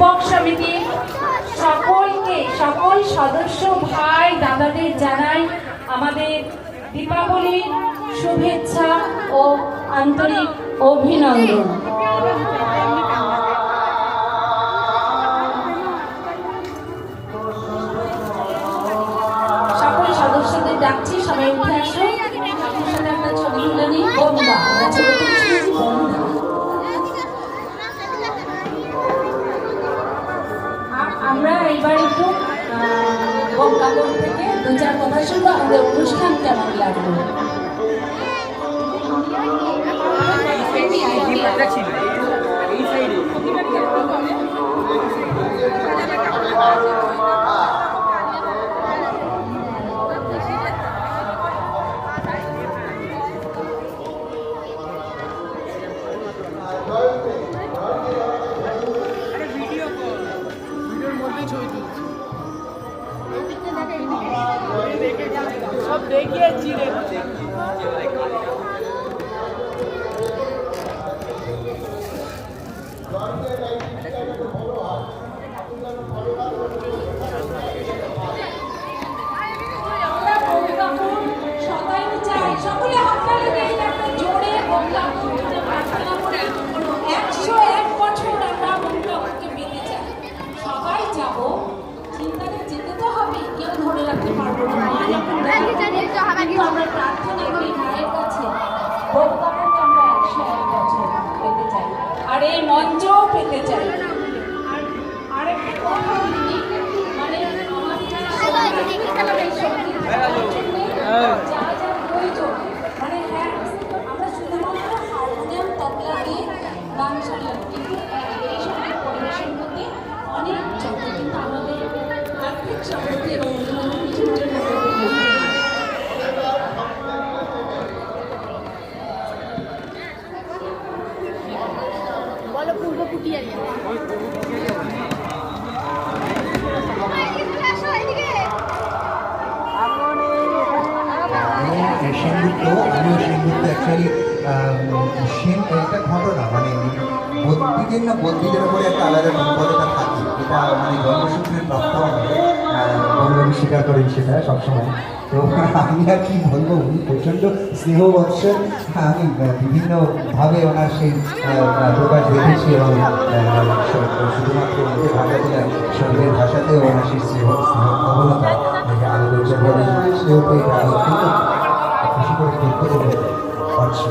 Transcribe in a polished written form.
যুবক সমিতির সকল সদস্য ভাই দাদাদের জানাই আমাদের দীপাবলির শুভেচ্ছা ও আন্তরিক অভিনন্দন। সকল সদস্যদের ডাকছি, সবাই উঠে আসো, আপনার সাথে একটা ছবি তুলে নিই। বন্ধা আমরা এইবার একটু কাপড় থেকে দু চার কথা শুনবো, আমাদের অনুষ্ঠান কেমন লাগলো। সব দেখিয়েছি রে। সকলে হাততালি দিয়ে একটা জোরে বঙ্গাপুরকে প্রার্থনা করে 101 বছর আমরা বঙ্গাপুরকে পেতে চাই। সবাই যাব, চিন্তাটা যেতে তো হবে, কেউ ধরে রাখতে পারবো না। কিন্তু আমরা প্রার্থনা করি মায়ের কাছে বঙ্গাপুরকে আমরা 101 বছর পেতে চাই, আর এই মঞ্চও পেতে চাই। আর একটা কথা বলি, মানে আমাদের যা যা প্রয়োজন, মানে হ্যাঁ আমরা শুধুমাত্র হারমোনিয়াম তবলা দিয়ে গান সারলাম, কিন্তু এই সময় পরিবেশন করতে অনেক যন্ত্র, কিন্তু আমাদের আর্থিক সমৃদ্ধি এবং অন্যান্য কিছুর জন্য বলো পূর্ব কুটিয়া সেনগুপ্ত, আমিও সেনগুপ্ত। অ্যাকচুয়ালি একটা ঘটনা, মানে বদ্যিদের না বদ্যিদের উপরে একটা আলাদা দুর্বলতা থাকে, এটা মানে জন্মসূত্রের প্রাপ্ত আমাদের বন্ধু স্বীকার করেন সেটা সবসময়। তো আমি আর কি বলবো, উনি প্রচণ্ড স্নেহ বৎসর, আমি বিভিন্নভাবে ওনার সেই প্রকাশ দেখেছি, এবং শুধুমাত্র ওদের ভাষাতে না, শরীরের ভাষাতেও ওনার সেই প্রবণতা আলোচনা স্নেহকে অত্যন্ত খুশি করে করতে পারছি।